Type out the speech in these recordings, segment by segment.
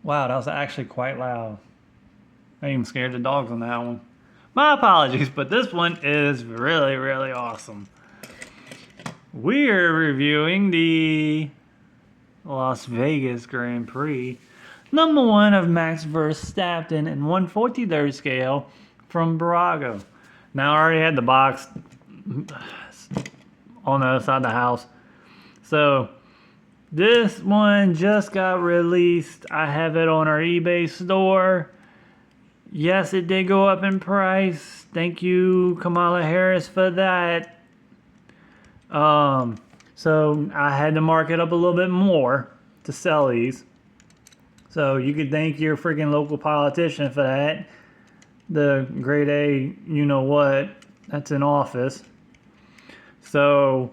Wow, that was actually quite loud. I even scared the dogs on that one. My apologies, but this one is really, really awesome. We're reviewing the Las Vegas Grand Prix. Number one of Max Verstappen in 1/43 scale from Barago. Now I already had the box on the other side of the house. So this one just got released. I have it on our eBay store. Yes, it did go up in price. Thank you, Kamala Harris, for that. So I had to mark it up a little bit more to sell these. So you could thank your freaking local politician for that. The grade A, you know what, that's in office. So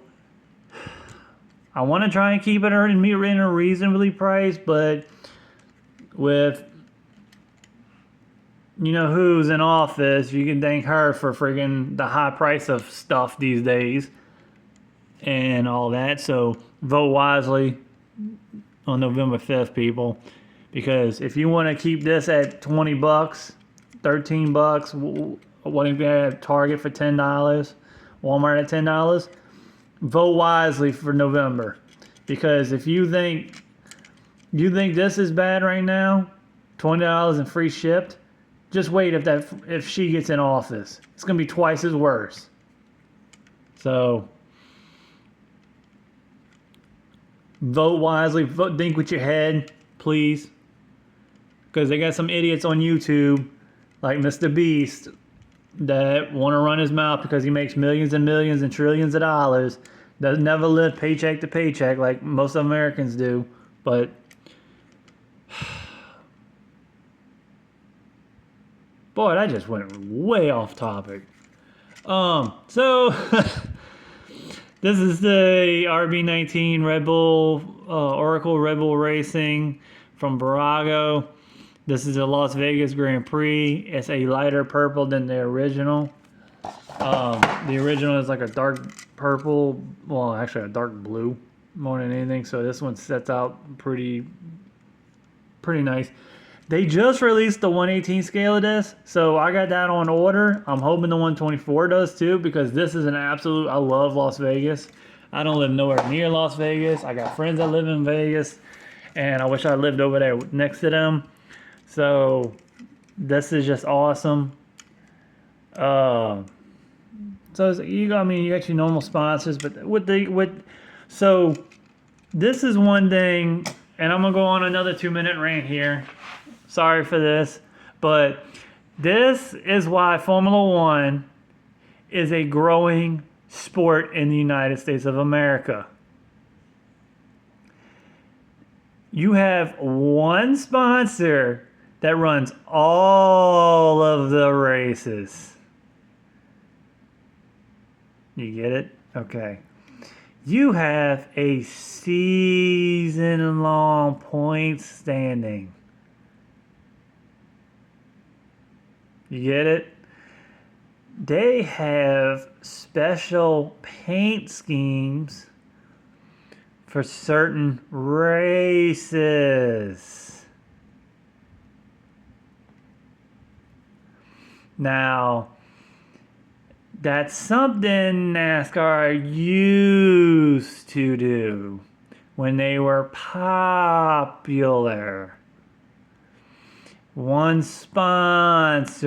I want to try and keep it in a reasonably priced, but with you know who's in office, you can thank her for friggin' the high price of stuff these days and all that. So vote wisely on November 5th, people, because if you want to keep this at $20, $13, what if you have Target for $10, Walmart at $10? Vote wisely for November, because if you think this is bad right now, $20 and free shipped, just wait if she gets in office. It's gonna be twice as worse. So vote wisely. Think with your head, please, because they got some idiots on YouTube like Mr. Beast that want to run his mouth because he makes millions and millions and trillions of dollars. Doesn't never live paycheck to paycheck like most Americans do. But boy, that just went way off topic. So this is the RB19 Red Bull Oracle Red Bull Racing from Barago. This is a Las Vegas Grand Prix. It's a lighter purple than the original. The original is like a dark purple, well, actually a dark blue more than anything. So this one sets out pretty nice. They just released the 118 scale of this, so I got that on order. I'm hoping the 124 does too, because this is an absolute, I love Las Vegas. I don't live nowhere near Las Vegas. I got friends that live in Vegas, and I wish I lived over there next to them. So this is just awesome. So you got your normal sponsors, but so this is one thing, and I'm gonna go on another 2-minute rant here. Sorry for this, but this is why Formula One is a growing sport in the United States of America. You have one sponsor that runs all of the races. You get it? Okay. You have a season-long point standing. You get it? They have special paint schemes for certain races. Now, that's something NASCAR used to do when they were popular. One sponsor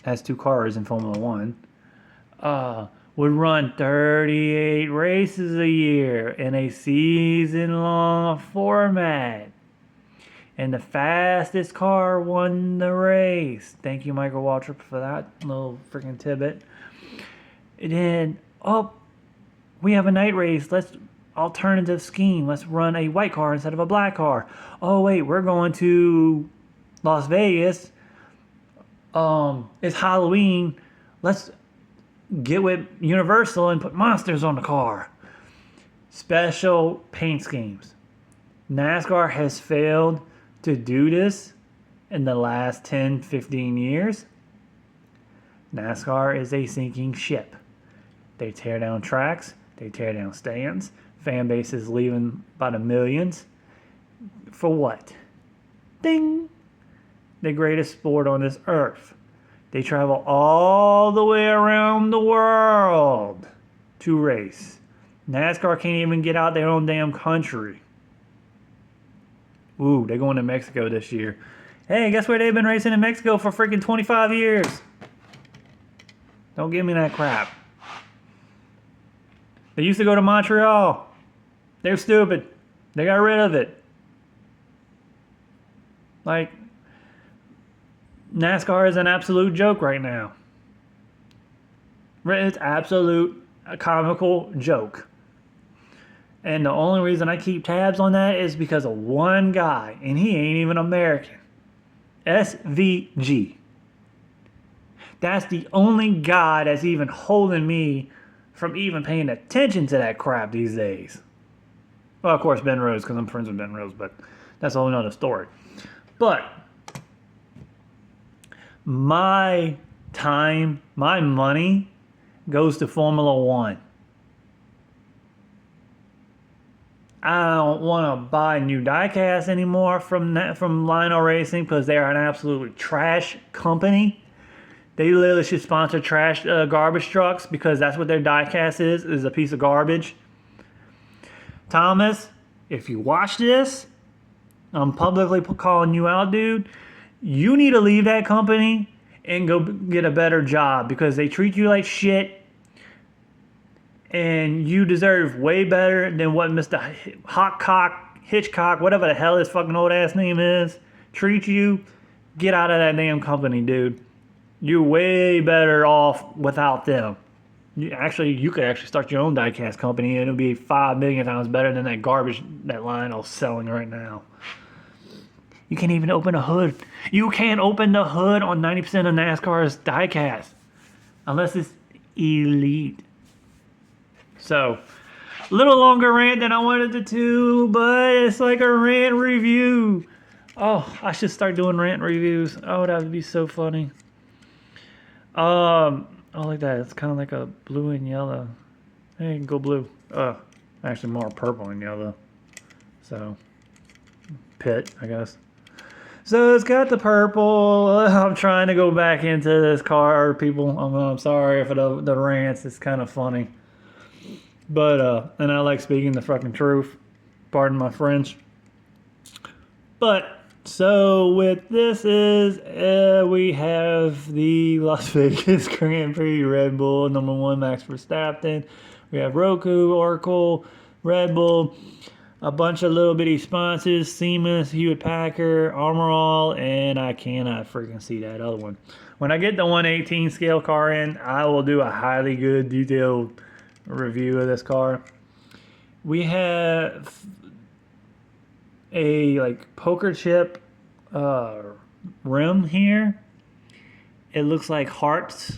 has 2 cars in Formula One, would run 38 races a year in a season-long format. And the fastest car won the race. Thank you, Michael Waltrip, for that little freaking tidbit. And then, we have a night race. Let's alternative scheme. Let's run a white car instead of a black car. Oh wait, we're going to Las Vegas. It's Halloween. Let's get with Universal and put monsters on the car. Special paint schemes. NASCAR has failed to do this in the last 10, 15 years. NASCAR is a sinking ship. They tear down tracks. They tear down stands. Fan base is leaving by the millions. For what? Ding! The greatest sport on this earth. They travel all the way around the world to race. NASCAR can't even get out their own damn country. Ooh, they're going to Mexico this year. Hey, guess where they've been racing in Mexico for freaking 25 years? Don't give me that crap. They used to go to Montreal. They're stupid. They got rid of it. Like, NASCAR is an absolute joke right now. It's absolute a comical joke. And the only reason I keep tabs on that is because of one guy, and he ain't even American. SVG. That's the only guy that's even holding me from even paying attention to that crap these days. Well, of course, Ben Rose, because I'm friends with Ben Rose, but that's a whole nother story. But my time, my money goes to Formula One. I don't want to buy new diecast anymore from Lionel Racing because they are an absolutely trash company. They literally should sponsor trash garbage trucks because that's what their diecast is a piece of garbage. Thomas, if you watch this, I'm publicly calling you out, dude. You need to leave that company and go get a better job because they treat you like shit. And you deserve way better than what Mr. Hitchcock, whatever the hell his fucking old ass name is, treat you. Get out of that damn company, dude. You're way better off without them. You could actually start your own diecast company and it'll be 5 million times better than that garbage that Lionel's selling right now. You can't even open a hood. You can't open the hood on 90% of NASCAR's diecast unless it's elite. So, a little longer rant than I wanted to do, but it's like a rant review. Oh, I should start doing rant reviews. Oh, that would be so funny. I like that. It's kind of like a blue and yellow. Hey, go blue. Actually more purple and yellow. So, pit, I guess. So it's got the purple. I'm trying to go back into this car, people. I'm sorry for the rants. It's kind of funny. But, and I like speaking the fucking truth. Pardon my French. But, so with this we have the Las Vegas Grand Prix Red Bull, number 1, Max Verstappen. We have Roku, Oracle, Red Bull, a bunch of little bitty sponsors, Siemens, Hewlett Packard, Armor All, and I cannot freaking see that other one. When I get the 118 scale car in, I will do a highly good detailed review of this car. We have a like poker chip rim here. It looks like hearts.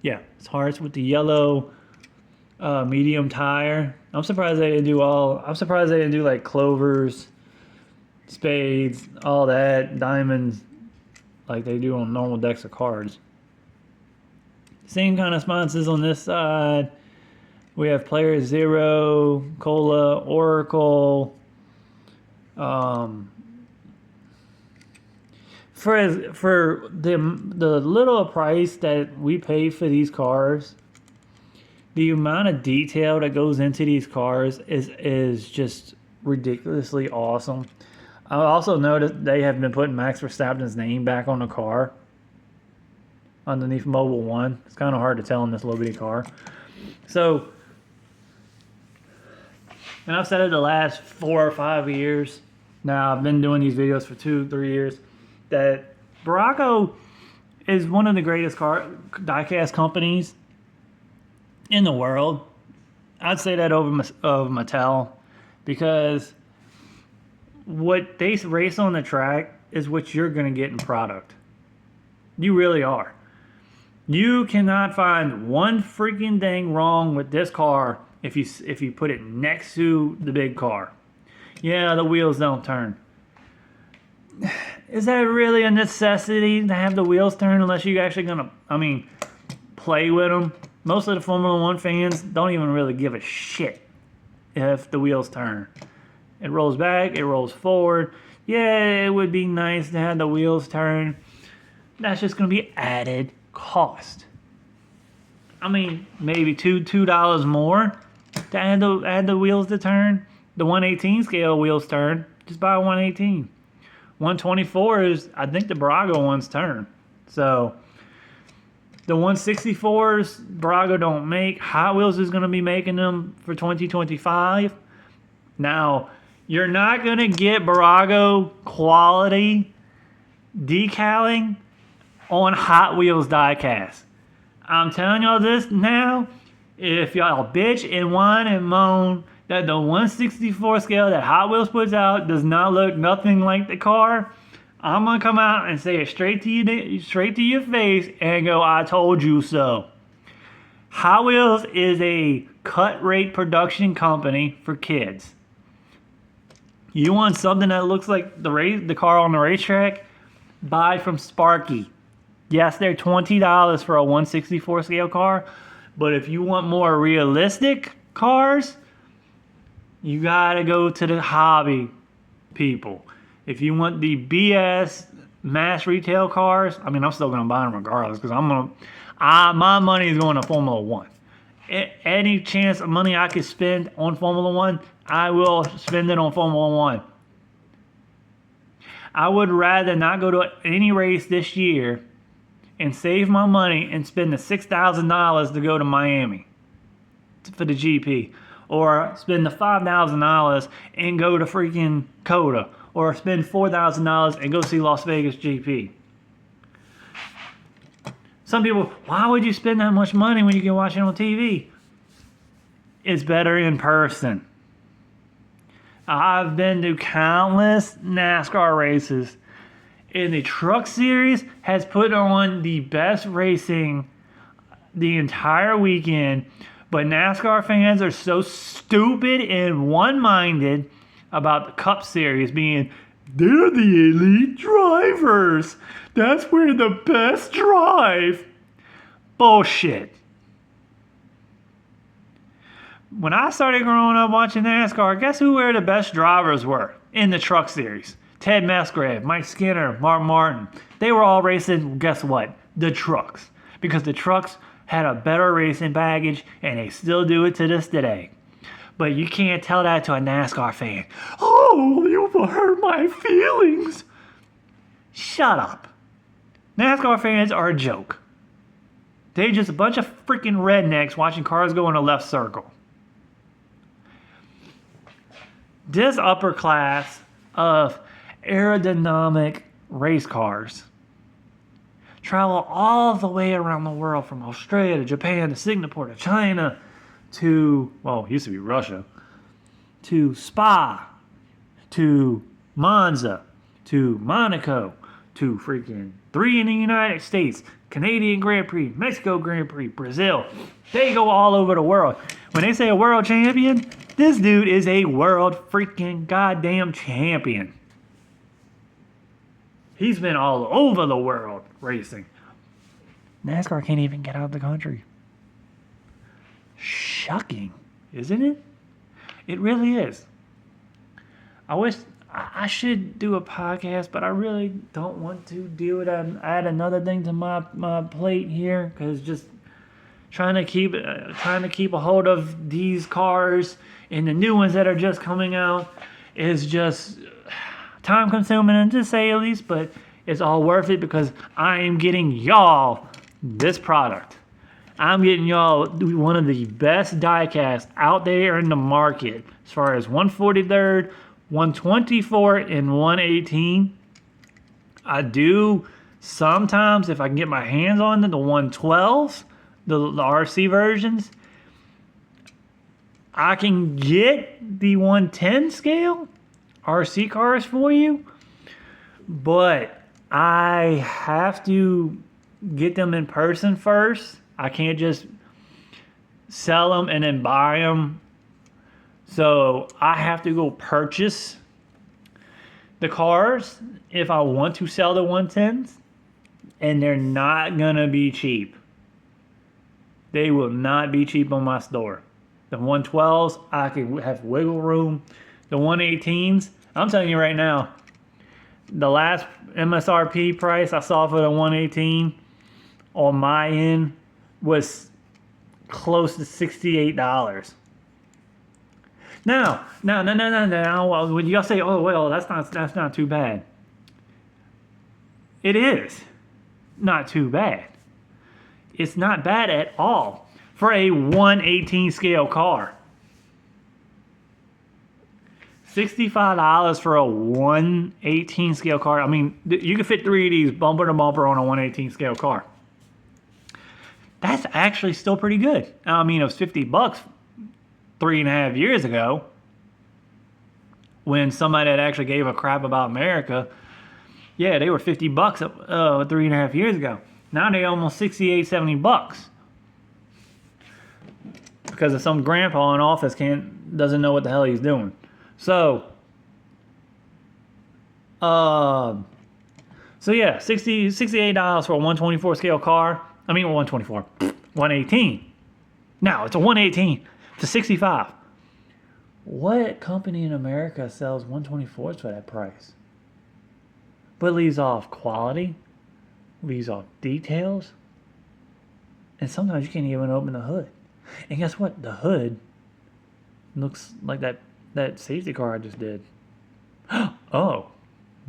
Yeah, it's hearts with the yellow medium tire. I'm surprised they didn't do like clovers, spades, all that, diamonds, like they do on normal decks of cards. Same kind of sponsors on this side. We have Player Zero, Cola, Oracle. For the little price that we pay for these cars, the amount of detail that goes into these cars is just ridiculously awesome. I also noticed they have been putting Max Verstappen's name back on the car underneath Mobile One. It's kind of hard to tell in this little bitty car. So, and I've said it the last 4 or 5 years. Now I've been doing these videos for 2-3 years. That Baracco is one of the greatest diecast companies in the world. I'd say that over Mattel because what they race on the track is what you're going to get in product. You really are. You cannot find one freaking thing wrong with this car if you put it next to the big car. Yeah, the wheels don't turn. Is that really a necessity to have the wheels turn unless you're actually going to, play with them? Most of the Formula One fans don't even really give a shit if the wheels turn. It rolls back, it rolls forward. Yeah, it would be nice to have the wheels turn. That's just going to be added cost. I mean, maybe $2 more to add the wheels to turn. The 118 scale wheels turn. Just buy a 118. 124 is, I think, the Barago ones turn. So the 164s, Barago don't make. Hot Wheels is going to be making them for 2025. Now, you're not going to get Barago quality decaling on Hot Wheels diecast. I'm telling y'all this now. If y'all bitch and whine and moan that the 164 scale that Hot Wheels puts out does not look nothing like the car, I'm gonna come out and say it straight to your face and go, I told you so. Hot Wheels is a cut rate production company for kids. You want something that looks like the car on the racetrack? Buy from Sparky. Yes, they're $20 for a 164 scale car, but if you want more realistic cars, you gotta go to the hobby people. If you want the BS mass retail cars, I mean, I'm still gonna buy them regardless because my money is going to Formula One. Any chance of money I could spend on Formula One, I will spend it on Formula One. I would rather not go to any race this year and save my money and spend the $6,000 to go to Miami for the GP, or spend the $5,000 and go to freaking COTA, or spend $4,000 and go see Las Vegas GP. Some people, why would you spend that much money when you can watch it on TV? It's better in person. I've been to countless NASCAR races, and the Truck Series has put on the best racing the entire weekend, but NASCAR fans are so stupid and one-minded about the Cup Series being, they're the elite drivers. That's where the best drive. Bullshit. When I started growing up watching NASCAR, guess where the best drivers were in the Truck Series? Ted Musgrave, Mike Skinner, Mark Martin. They were all racing, guess what? The trucks. Because the trucks had a better racing baggage, and they still do it to this day. But you can't tell that to a NASCAR fan. Oh, you've hurt my feelings. Shut up. NASCAR fans are a joke. They're just a bunch of freaking rednecks watching cars go in a left circle. This upper class of aerodynamic race cars travel all the way around the world, from Australia to Japan to Singapore to China to, well, it used to be Russia, to Spa, to Monza, to Monaco, to freaking 3 in the United States, Canadian Grand Prix, Mexico Grand Prix, Brazil. They go all over the world. When they say a world champion, this dude is a world freaking goddamn champion. He's been all over the world racing. NASCAR can't even get out of the country. Shocking, isn't it? It really is. I wish I should do a podcast, but I really don't want to do it. Add another thing to my plate here, because just trying to keep a hold of these cars and the new ones that are just coming out is just time consuming, and to say the least, but it's all worth it because I am getting y'all this product. I'm getting y'all one of the best diecasts out there in the market as far as 143rd, 124, and 118. I do sometimes, if I can get my hands on the 112s, the RC versions, I can get the 110 scale RC cars for you, but I have to get them in person first. I can't just sell them and then buy them. So I have to go purchase the cars if I want to sell the 110s, and they're not gonna be cheap. They will not be cheap on my store. The 112s, I can have wiggle room. The 118s, I'm telling you right now, the last MSRP price I saw for the 118 on my end was close to $68. Now, when y'all say, oh, well, that's not too bad. It is not too bad. It's not bad at all for a 118 scale car. $65 for a 118 scale car. I mean, you can fit 3 of these bumper to bumper on a 118 scale car. That's actually still pretty good. I mean, it was $50 3.5 years ago when somebody that actually gave a crap about America. Yeah, they were $50 3.5 years ago. Now they almost $68-$70 because of some grandpa in office doesn't know what the hell he's doing. So yeah, $68 for a 124 scale car. I mean, 124, 118. Now it's a 118 to 65. What company in America sells 124s for that price? But leaves off quality, leaves off details, and sometimes you can't even open the hood. And guess what? The hood looks like that safety car I just did. Oh,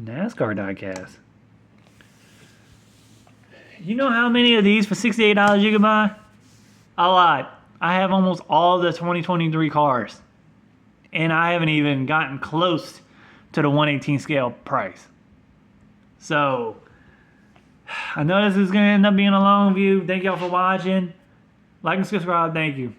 NASCAR diecast. You know how many of these for $68 you can buy? A lot. I have almost all the 2023 cars. And I haven't even gotten close to the 118 scale price. So, I know this is going to end up being a long view. Thank y'all for watching. Like and subscribe. Thank you.